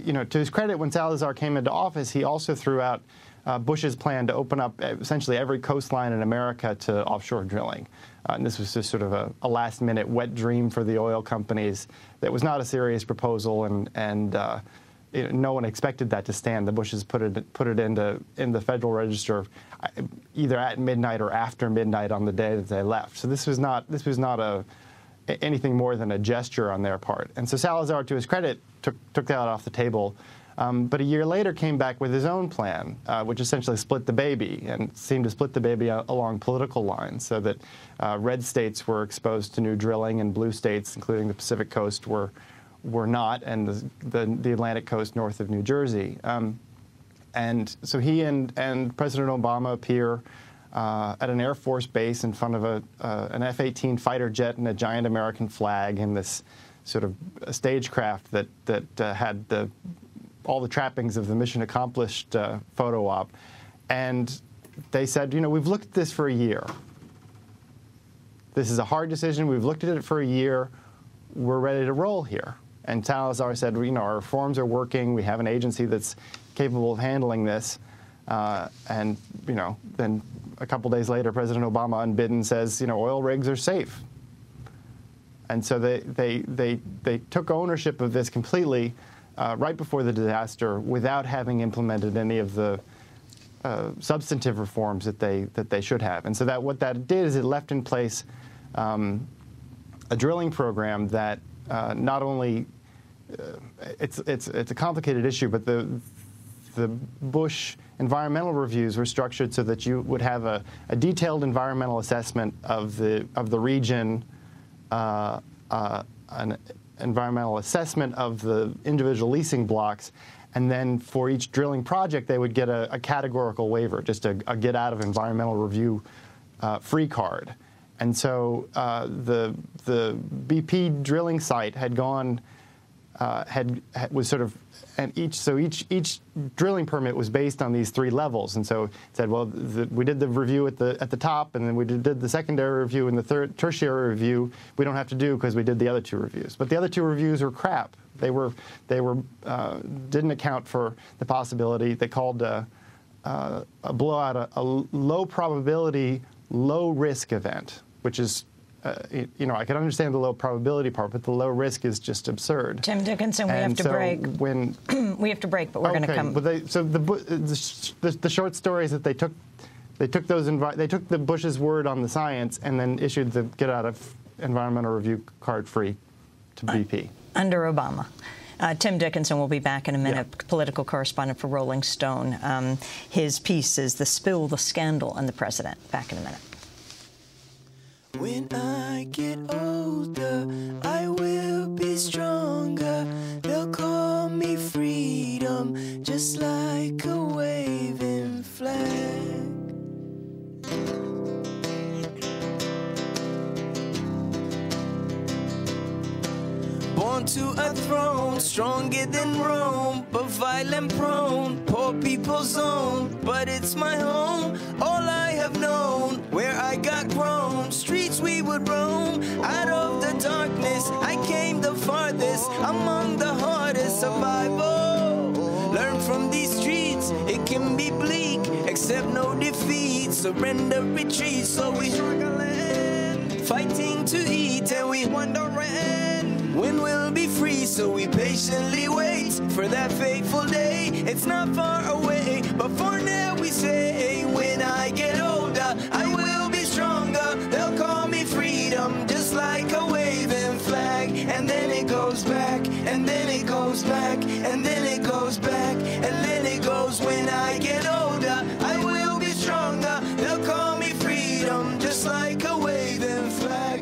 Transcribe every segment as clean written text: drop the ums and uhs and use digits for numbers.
you know, to his credit, when Salazar came into office, he also threw out Bush's plan to open up essentially every coastline in America to offshore drilling. And this was just sort of a last-minute wet dream for the oil companies. That was not a serious proposal, and no one expected that to stand. The Bushes put it in the Federal Register either at midnight or after midnight on the day that they left. So this was not anything more than a gesture on their part. And so Salazar, to his credit, took that off the table. But a year later came back with his own plan, which essentially split the baby, and seemed to split the baby along political lines, so that red states were exposed to new drilling and blue states, including the Pacific Coast, were not, and the Atlantic Coast north of New Jersey. And so he and President Obama appear at an Air Force base in front of an F-18 fighter jet and a giant American flag in this sort of stagecraft that had all the trappings of the mission accomplished photo op. And they said, you know, we've looked at this for a year. This is a hard decision. We've looked at it for a year. We're ready to roll here. And Salazar said, you know, our reforms are working. We have an agency that's capable of handling this. And, you know, then a couple days later, President Obama, unbidden, says, you know, oil rigs are safe. And so they took ownership of this completely right before the disaster, without having implemented any of the substantive reforms that they should have. And so what that did is it left in place a drilling program that not only it's a complicated issue, but the Bush environmental reviews were structured so that you would have a detailed environmental assessment of the region, an environmental assessment of the individual leasing blocks, and then for each drilling project they would get a categorical waiver, just a get out of environmental review free card. And so the BP drilling site had gone was sort of, and each drilling permit was based on these three levels. And so it said, well, we did the review at the top, and then we did the secondary review, and the tertiary review we don't have to do because we did the other two reviews. But the other two reviews were crap. They didn't account for the possibility. They called a blowout a low probability, low risk event, which is, you know, I can understand the low probability part, but the low risk is just absurd. Tim Dickinson, we have to break. We have to break, but we're going to come. But so the short story is that they took the Bush's word on the science and then issued the get out of environmental review card free to BP under Obama. Tim Dickinson will be back in a minute, political correspondent for Rolling Stone. His piece is "The Spill, the Scandal, and the President." Back in a minute. When I get older, I will be stronger. They'll call me freedom, just like a waving flag. Born to a throne, stronger than Rome, but violent prone, poor people's zone. But it's my home, all I have known, where I got grown. Streets we would roam, out of the darkness I came the farthest, among the hardest survival. Learn from these streets, it can be bleak, accept no defeat, surrender, retreat. So we struggling, fighting to eat, and we wondering when we'll be free. So we patiently wait for that fateful day. It's not far away, but for now we say, when I get older, I will be stronger. They'll call me freedom, just like a waving flag. And then it goes back, and then it goes back, and then it goes back, and then it goes. When I get older, I will be stronger. They'll call me freedom, just like a waving flag.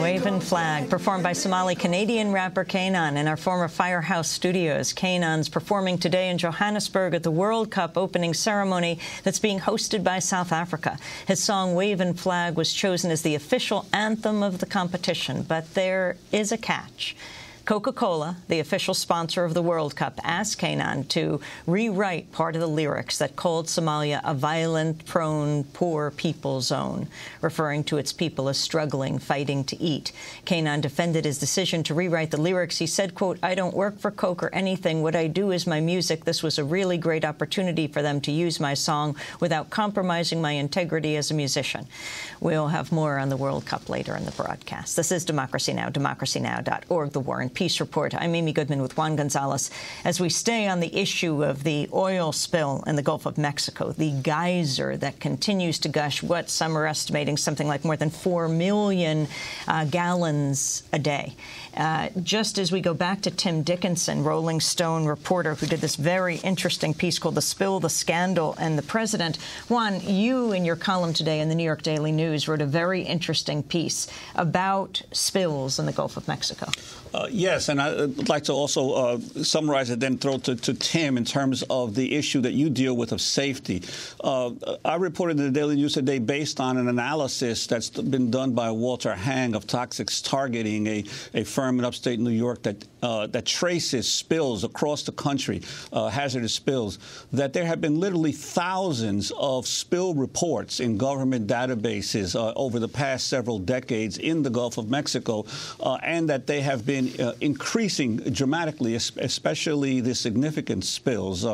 Waving Flag, performed by Somali-Canadian rapper Kanan in our former Firehouse studios. Kanan's performing today in Johannesburg at the World Cup opening ceremony that's being hosted by South Africa. His song Waving Flag was chosen as the official anthem of the competition, but there is a catch. Coca-Cola, the official sponsor of the World Cup, asked Kenan to rewrite part of the lyrics that called Somalia a violent-prone, poor people zone, referring to its people as struggling, fighting to eat. Kenan defended his decision to rewrite the lyrics. He said, quote, "I don't work for Coke or anything. What I do is my music. This was a really great opportunity for them to use my song without compromising my integrity as a musician." We'll have more on the World Cup later in the broadcast. This is Democracy Now!, democracynow.org, The War and Peace Report. I'm Amy Goodman with Juan Gonzalez. As we stay on the issue of the oil spill in the Gulf of Mexico, the geyser that continues to gush, what some are estimating something like more than 4 million gallons a day. Just as we go back to Tim Dickinson, Rolling Stone reporter who did this very interesting piece called The Spill, the Scandal, and the President. Juan, you in your column today in the New York Daily News wrote a very interesting piece about spills in the Gulf of Mexico. Yes, and I'd like to also summarize it, then throw to Tim in terms of the issue that you deal with of safety. I reported in the Daily News today based on an analysis that's been done by Walter Hang of Toxics Targeting, a firm in upstate New York that traces spills across the country, hazardous spills, that there have been literally thousands of spill reports in government databases over the past several decades in the Gulf of Mexico, and that they have been increasing dramatically, especially the significant spills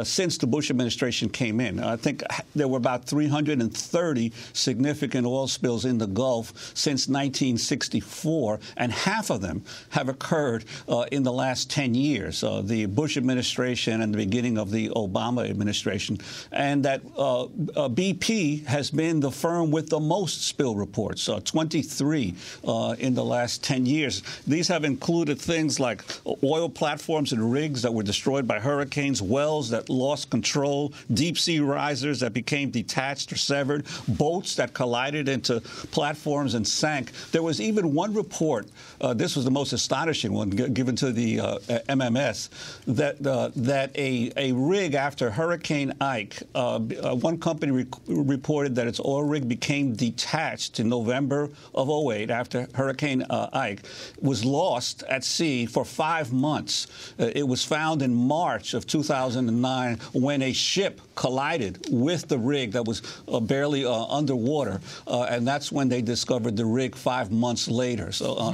since the Bush administration came in. I think there were about 330 significant oil spills in the Gulf since 1964, and half of them have occurred in the last 10 years, the Bush administration and the beginning of the Obama administration, and that BP has been the firm with the most spill reports, 23 in the last 10 years. These have included things like oil platforms and rigs that were destroyed by hurricanes, wells that lost control, deep-sea risers that became detached or severed, boats that collided into platforms and sank. There was even one report, this was the most astonishing one given to the MMS, that a rig after Hurricane Ike, one company reported that its oil rig became detached in November of 2008 after Hurricane Ike, was lost at sea for 5 months. It was found in March of 2009 when a ship collided with the rig that was barely underwater, and that's when they discovered the rig 5 months later. So,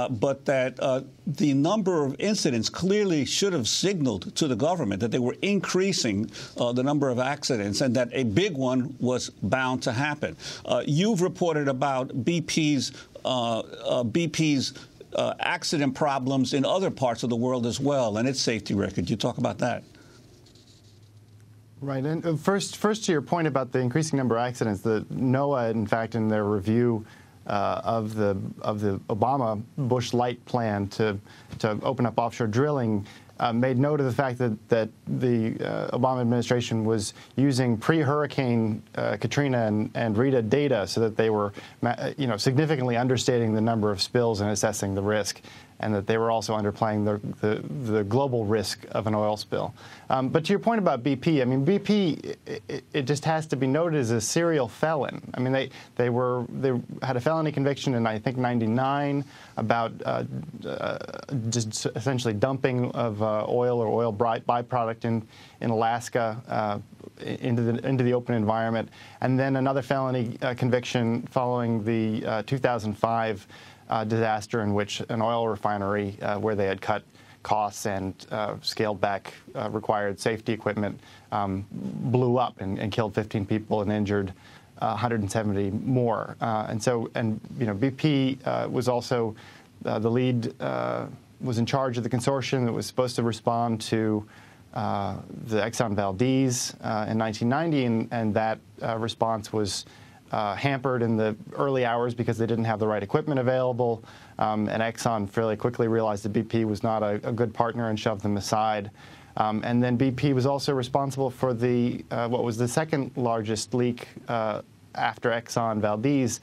but that the number of incidents clearly should have signaled to the government that they were increasing the number of accidents and that a big one was bound to happen. You've reported about BP's accident problems in other parts of the world as well, and its safety record. You talk about that. Right. And first to your point about the increasing number of accidents, the NOAA, in fact, in their review of the Obama Bush Light plan to open up offshore drilling, made note of the fact that the Obama administration was using pre-Hurricane Katrina and Rita data so that they were, significantly understating the number of spills and assessing the risk, and that they were also underplaying the global risk of an oil spill. But to your point about BP, I mean, BP, it just has to be noted as a serial felon. I mean, they had a felony conviction in, I think, '99 about just essentially dumping of oil or oil byproduct in Alaska into the open environment, and then another felony conviction following the 2005 disaster in which an oil refinery where they had cut costs and scaled back required safety equipment blew up and killed 15 people and injured 170 more. And BP was also the lead, was in charge of the consortium that was supposed to respond to the Exxon Valdez in 1990, and that response was hampered in the early hours because they didn't have the right equipment available, and Exxon fairly quickly realized that BP was not a good partner and shoved them aside. And then BP was also responsible for the what was the second largest leak after Exxon Valdez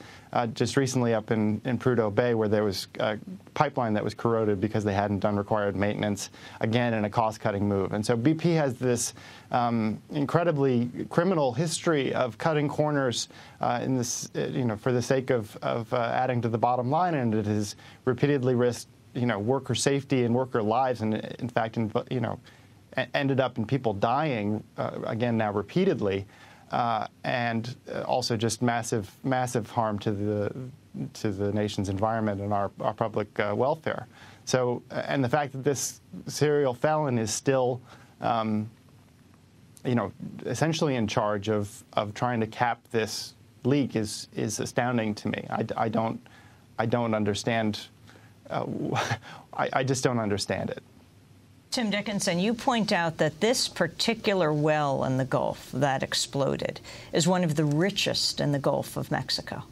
just recently up in Prudhoe Bay, where there was a pipeline that was corroded because they hadn't done required maintenance, again in a cost-cutting move. And so BP has this incredibly criminal history of cutting corners for the sake of adding to the bottom line, and it has repeatedly risked worker safety and worker lives, and in fact, ended up in people dying again now repeatedly, and also just massive harm to the nation's environment and our public welfare. So, and the fact that this serial felon is still, essentially in charge of trying to cap this leak is astounding to me. I don't understand. I just don't understand it. Tim Dickinson, you point out that this particular well in the Gulf that exploded is one of the richest in the Gulf of Mexico.